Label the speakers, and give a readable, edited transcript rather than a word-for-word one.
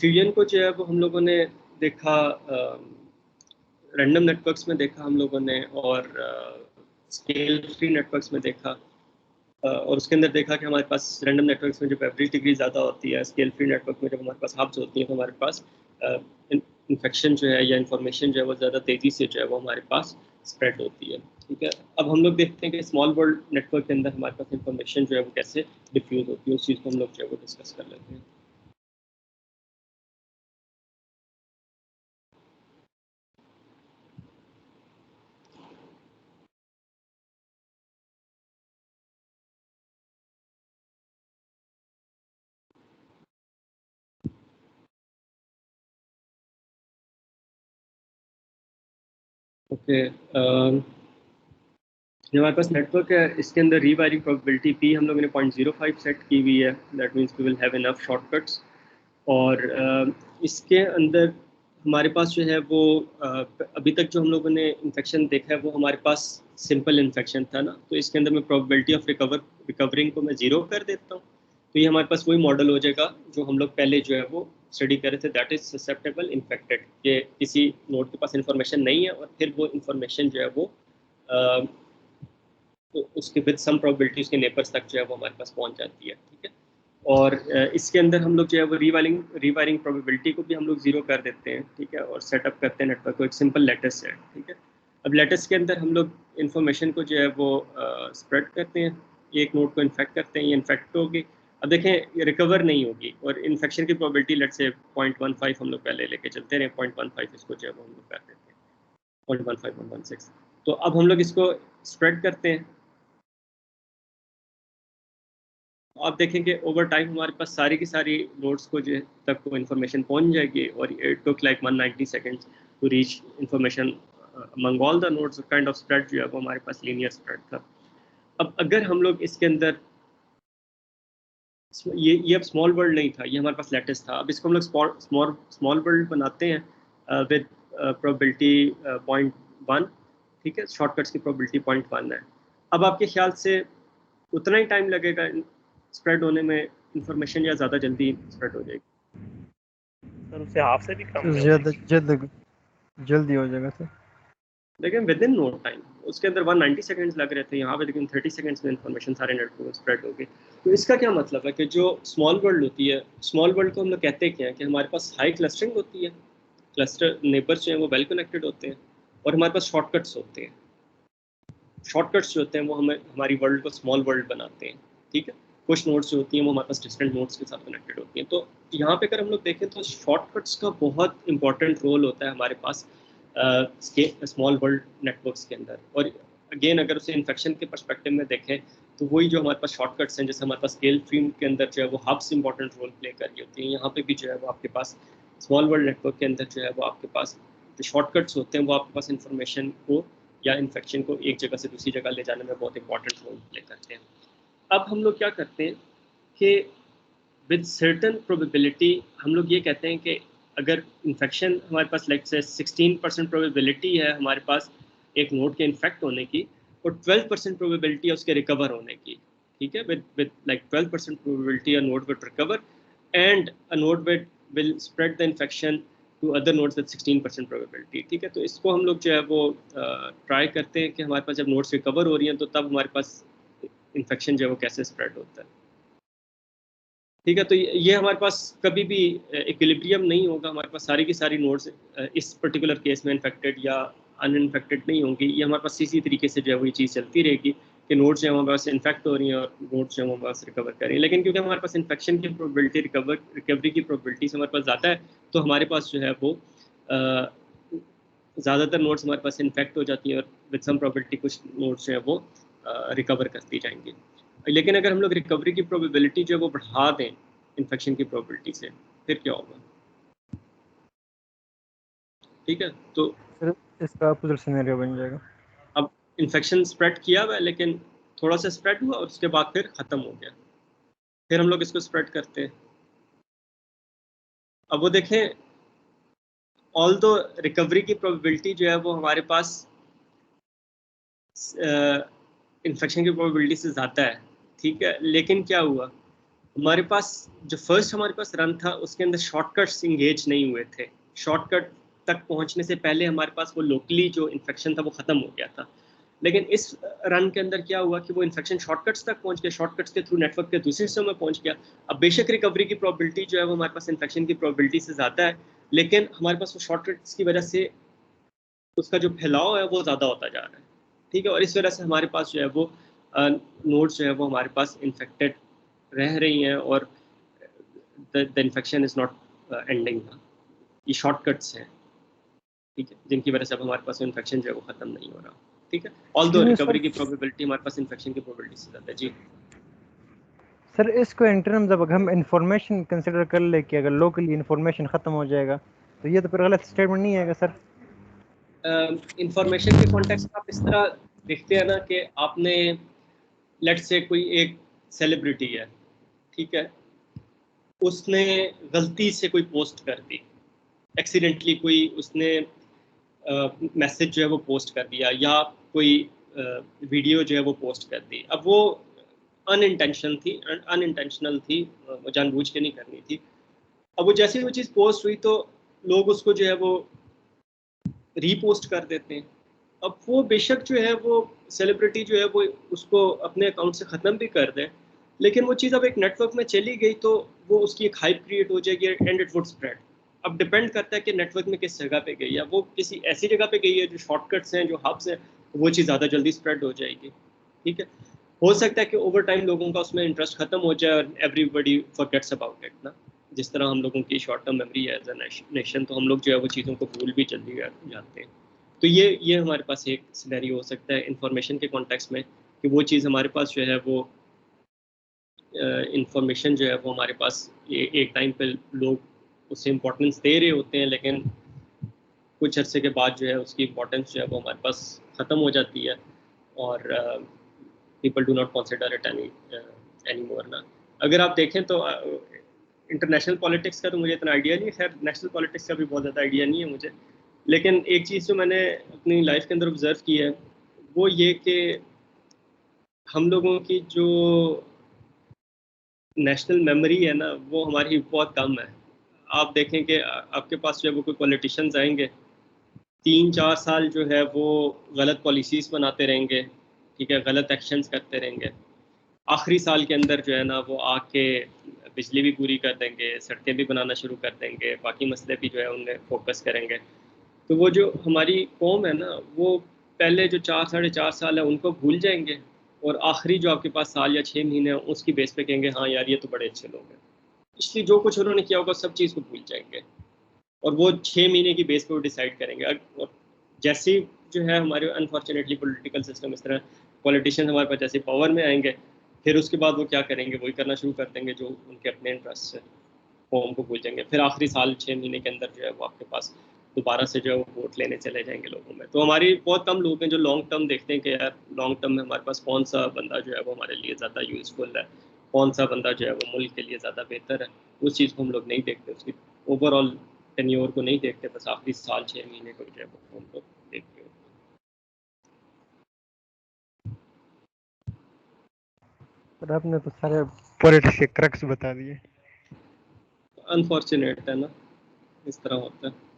Speaker 1: Diffusion को जो है वो हम लोगों ने देखा रैंडम नेटवर्क्स में देखा हम लोगों ने, और स्केल फ्री नेटवर्क्स में देखा, और उसके अंदर देखा कि हमारे पास रैंडम नेटवर्क्स में जब एवरेज डिग्री ज़्यादा होती है, स्केल फ्री नेटवर्क में जब हमारे पास हब्स होती है, तो हमारे पास इन्फेक्शन जो है या इन्फॉर्मेशन जो है वो ज़्यादा तेज़ी से जो है वो हमारे पास स्प्रेड होती है। ठीक है, अब हम लोग देखते हैं कि स्मॉल वर्ल्ड नेटवर्क के अंदर हमारे पास इन्फॉर्मेशन जो है वो कैसे डिफ्यूज़ होती है, उस चीज़ को हम लोग जो है वो डिस्कस कर लेते हैं। ओके, जो हमारे पास नेटवर्क है इसके अंदर रीवायरिंग प्रोबेबिलिटी पी हम लोगों ने 0.05 सेट की हुई है। That means we will have enough shortcuts. और इसके अंदर हमारे पास जो है वो अभी तक जो हम लोगों ने इन्फेक्शन देखा है वो हमारे पास सिंपल इन्फेक्शन था ना, तो इसके अंदर मैं प्रोबेबिलिटी ऑफ रिकवरिंग को मैं 0 कर देता हूँ, तो ये हमारे पास वही मॉडल हो जाएगा जो हम लोग पहले जो है वो स्टडी कर रहे थे, दैट इज ससेप्टेबल इन्फेक्टेड, कि किसी नोड के पास इन्फॉर्मेशन नहीं है और फिर वो इन्फॉर्मेशन जो है वो तो उसके विद सम प्रोबेबिलिटी उसके नेबर्स तक जो है वो हमारे पास पहुंच जाती है। ठीक है, और इसके अंदर हम लोग जो है वो रीवायरिंग प्रोबेबिलिटी को भी हम लोग 0 कर देते हैं। ठीक है, और सेटअप करते हैं नेटवर्क को एक सिंपल लैटिस से। ठीक है, अब लैटिस के अंदर हम लोग इन्फॉर्मेशन को जो है वो स्प्रेड करते हैं, एक नोड को इन्फेक्ट करते हैं, ये इन्फेक्ट होगी, अब देखें ये रिकवर नहीं होगी, और इन्फेक्शन की प्रोबेबिलिटी लेट से 0.15 हम लोग पहले लेके चलते रहे, 0.15 इसको जो है वो हम लोग कर देते हैं, 0.15 1.16। तो अब हम लोग इसको स्प्रेड करते हैं, आप देखेंगे ओवर टाइम हमारे पास सारी की सारी नोड्स को जो तक वो इन्फॉर्मेशन पहुंच जाएगी, और it took like 190 seconds to reach information among all the nodes. Kind of spread जो है वो हमारे पास लीनियर स्प्रेड था। अब अगर हम लोग इसके अंदर ये अब स्मॉल वर्ल्ड नहीं था, ये हमारे पास लैटिस था, अब इसको हम लोग स्मॉल वर्ल्ड बनाते हैं विद प्रोबेबिलिटी 0.1। ठीक है, शॉर्टकट्स की प्रोबेबिलिटी 0.1 है। अब आपके ख्याल से उतना ही टाइम लगेगा स्प्रेड होने में इंफॉर्मेशन, या ज़्यादा जल्दी स्प्रेड हो जाएगी?
Speaker 2: सर उससे हाफ से भी कम में
Speaker 3: जल्दी हो जाएगा सर,
Speaker 1: लेकिन विद इन नो टाइम। उसके अंदर 190 सेकंड्स लग रहे थे, यहाँ पे लेकिन 30 सेकंड्स में इंफॉर्मेशन सारे नेटवर्क में स्प्रेड हो गई। तो इसका क्या मतलब है कि जो स्मॉल वर्ल्ड होती है, स्मॉल वर्ल्ड को हम लोग कहते हैं क्या, कि हमारे पास हाई क्लस्टरिंग होती है, क्लस्टर नेबर्स जो हैं वो वेल कनेक्टेड होते हैं, और हमारे पास शॉर्टकट्स होते हैं। शॉर्टकट्स जो होते हैं वो हमें हमारी वर्ल्ड को स्मॉल वर्ल्ड बनाते हैं। ठीक है, कुछ नोड्स जो होती हैं वो हमारे पास डिफरेंट नोड्स के साथ कनेक्टेड होती हैं। तो यहाँ पे अगर हम लोग देखें तो शॉर्टकट्स का बहुत इंपॉर्टेंट रोल होता है हमारे पास स्मॉल वर्ल्ड नेटवर्क्स के अंदर। और अगेन अगर उसे इन्फेक्शन के पर्सपेक्टिव में देखें तो वही जो हमारे पास शॉर्टकट्स हैं, जैसे हमारे पास स्केल फ्री के अंदर जो है वो हब्स इंपॉर्टेंट रोल प्ले कर रही होती हैं, यहाँ पे भी जो है वो आपके पास स्मॉल वर्ल्ड नेटवर्क के अंदर जो है वो आपके पास जो शॉर्टकट्स होते हैं वो आपके पास इंफॉर्मेशन को या इन्फेक्शन को एक जगह से दूसरी जगह ले जाने में बहुत इंपॉर्टेंट रोल प्ले करते हैं। अब हम लोग क्या करते हैं कि विद सर्टन प्रोबेबिलिटी हम लोग ये कहते हैं कि अगर इन्फेक्शन हमारे पास लाइक से 16% प्रोबेबिलिटी है हमारे पास एक नोड के इन्फेक्ट होने की, और 12% प्रोबेबिलिटी है उसके रिकवर होने की। ठीक है, with like 12% probability a node will recover and a node will spread the infection to other nodes with 16% probability. ठीक है, तो इसको हम लोग जो है वो ट्राई करते हैं कि हमारे पास जब नोड्स रिकवर हो रही हैं तो तब हमारे पास इन्फेक्शन जो है वो कैसे स्प्रेड होता है। ठीक है, तो ये हमारे पास कभी भी इक्विलिब्रियम नहीं होगा, हमारे पास सारी की सारी नोड्स इस पर्टिकुलर केस में इन्फेक्टेड या अनइन्फेक्टेड नहीं होंगी। ये हमारे पास इसी तरीके से जो है वो ये चीज़ चलती रहेगी कि नोड्स जो है हमारे पास इन्फेक्ट हो रही हैं और नोड्स जो है हमारे पास रिकवर कर रही हैं। लेकिन क्योंकि हमारे पास इन्फेक्शन की प्रोबेबिलिटी रिकवरी की प्रोबेबिलिटी से हमारे पास ज़्यादा है, तो हमारे पास जो है वो ज़्यादातर नोड्स हमारे पास इन्फेक्ट हो जाती हैं और विद सम प्रोबेबिलिटी कुछ नोड्स जो है वो रिकवर करती जाएंगी। लेकिन अगर हम लोग रिकवरी की प्रोबेबिलिटी जो है वो बढ़ा दें इन्फेक्शन की प्रोबेबिलिटी से, फिर क्या होगा? ठीक है, तो
Speaker 3: फिर इसका अपोजिट सिनेरियो बन जाएगा।
Speaker 1: अब इन्फेक्शन स्प्रेड किया हुआ है, लेकिन थोड़ा सा स्प्रेड हुआ और उसके बाद फिर ख़त्म हो गया, फिर हम लोग इसको स्प्रेड करते हैं। अब वो देखें, ऑल दो रिकवरी की प्रोबेबिलिटी जो है वो हमारे पास इन्फेक्शन की प्रोबेबिलिटी से ज़्यादा है। ठीक है, लेकिन क्या हुआ हमारे पास जो फर्स्ट हमारे पास रन था उसके अंदर शॉर्टकट्स इंगेज नहीं हुए थे। शॉर्टकट तक पहुंचने से पहले हमारे पास वो लोकली जो इन्फेक्शन था वो ख़त्म हो गया था। लेकिन इस रन के अंदर क्या हुआ कि वो इन्फेक्शन शॉर्टकट्स तक पहुंच गया, शॉर्टकट्स के थ्रू नेटवर्क के दूसरे हिस्सों में पहुंच गया। अब बेशक रिकवरी की प्रोबेबिलिटी जो है वो हमारे पास इन्फेक्शन की प्रोबेबिलिटी से ज़्यादा है, लेकिन हमारे पास वो शॉर्टकट्स की वजह से उसका जो फैलाव है वो ज़्यादा होता जा रहा है। ठीक है, और इस वजह से हमारे पास जो है वो नोड्स जो है वो हमारे पास इन्फेक्टेड रह रही हैं और the infection is not ending. ये शॉर्टकट्स हैं, ठीक है, जिनकी वजह से अब हमारे पास इन्फेक्शन जो है वो ख़त्म नहीं हो रहा। ठीक है, ऑल्दो
Speaker 3: इसमें
Speaker 1: रिकवरी की
Speaker 3: सर
Speaker 1: प्रोबेबिलिटी हमारे पास इन्फेक्शन की प्रोबेबिलिटी से ज़्यादा है। जी
Speaker 3: सर इसको इन टर्म्स अब हम इंफॉर्मेशन कंसिडर कर ले कि अगर लोकली इंफॉर्मेशन ख़त्म हो जाएगा तो ये तो फिर गलत स्टेटमेंट नहीं आएगा सर?
Speaker 1: इंफॉर्मेशन के कॉन्टेक्स्ट में आप इस तरह देखते हैं ना कि आपने लेट्स से कोई एक सेलिब्रिटी है, ठीक है, उसने गलती से कोई पोस्ट कर दी, एक्सीडेंटली कोई उसने मैसेज जो है वो पोस्ट कर दिया या कोई वीडियो जो है वो पोस्ट कर दी। अब वो अनइंटेंशनल थी, वो जानबूझ के नहीं करनी थी। अब वो जैसे ही वो चीज़ पोस्ट हुई तो लोग उसको जो है वो रीपोस्ट कर देते हैं। अब वो बेशक जो है वो सेलिब्रिटी जो है वो उसको अपने अकाउंट से ख़त्म भी कर दे, लेकिन वो चीज़ अब एक नेटवर्क में चली गई तो वो उसकी एक हाइप क्रिएट हो जाएगी एंड इट वुड स्प्रेड। अब डिपेंड करता है कि नेटवर्क में किस जगह पे गई है। वो किसी ऐसी जगह पे गई है जो शॉर्टकट्स हैं, जो हब्स हैं, तो वो चीज़ ज़्यादा जल्दी स्प्रेड हो जाएगी। ठीक है, हो सकता है कि ओवर टाइम लोगों का उसमें इंटरेस्ट खत्म हो जाए और एवरीबडी फॉरगेट्स अबाउट इट ना। जिस तरह हम लोगों की शॉर्ट टर्म मेमोरी है एज अ नेशन, तो हम लोग जो है वो चीज़ों को भूल भी जल्दी जाते हैं। तो ये हमारे पास एक सिनेरियो हो सकता है इंफॉर्मेशन के कॉन्टेक्स्ट में कि वो चीज़ हमारे पास जो है वो इंफॉर्मेशन जो है वो हमारे पास एक टाइम पे लोग उससे इम्पोर्टेंस दे रहे होते हैं, लेकिन कुछ अरसे के बाद जो है उसकी इम्पोर्टेंस जो है वो हमारे पास ख़त्म हो जाती है और people do not consider it any more ना। अगर आप देखें तो इंटरनेशनल पॉलिटिक्स का तो मुझे इतना आइडिया नहीं है, खैर नेशनल पॉलिटिक्स का भी बहुत ज़्यादा आइडिया नहीं है मुझे, लेकिन एक चीज़ जो मैंने अपनी लाइफ के अंदर ऑब्जर्व की है वो ये कि हम लोगों की जो नेशनल मेमोरी है ना वो हमारी बहुत कम है। आप देखें कि आपके पास जो है वो कोई पॉलिटिशियंस आएंगे, 3-4 साल जो है वो गलत पॉलिसीज़ बनाते रहेंगे, ठीक है, गलत एक्शंस करते रहेंगे। आखिरी साल के अंदर जो है ना वो आके बिजली भी पूरी कर देंगे, सड़कें भी बनाना शुरू कर देंगे, बाकी मसले भी जो है उनमें फोकस करेंगे। तो वो जो हमारी कौम है ना वो पहले जो 4 साढ़े 4 साल है उनको भूल जाएंगे और आखिरी जो आपके पास साल या 6 महीने हैं उसकी बेस पे कहेंगे हाँ यार ये तो बड़े अच्छे लोग हैं। इसलिए जो कुछ उन्होंने किया होगा सब चीज़ को भूल जाएंगे और वो 6 महीने की बेस पे वो डिसाइड करेंगे। और जैसे ही जो है हमारे अनफॉर्चुनेटली पॉलिटिकल सिस्टम इस तरह, पॉलिटिशियन हमारे पास जैसे पावर में आएंगे फिर उसके बाद वो क्या करेंगे, वही करना शुरू कर देंगे जो उनके अपने इंटरेस्ट है, फॉर्म को भूल जाएंगे। फिर आखिरी साल 6 महीने के अंदर जो है वो आपके पास दोबारा से जो है वो वोट लेने चले जाएंगे लोगों में। तो हमारी बहुत कम लोग हैं जो लॉन्ग टर्म देखते हैं कि यार लॉन्ग टर्म में हमारे पास कौन सा बंदा जो है वो हमारे लिए ज़्यादा यूज़फुल है, कौन सा बंदा जो है वो मुल्क के लिए ज़्यादा बेहतर है। उस चीज़ को हम लोग नहीं देखते, उसकी ओवरऑल टेन्योर को नहीं देखते, बस आखिरी साल 6 महीने को जो है वो हम लोग देखते हैं।
Speaker 3: पर आपने तो सारे पॉलिटिक्स के क्रक्स बता दिए।
Speaker 1: अनफॉर्चुनेट है ना, इस तरह होता है।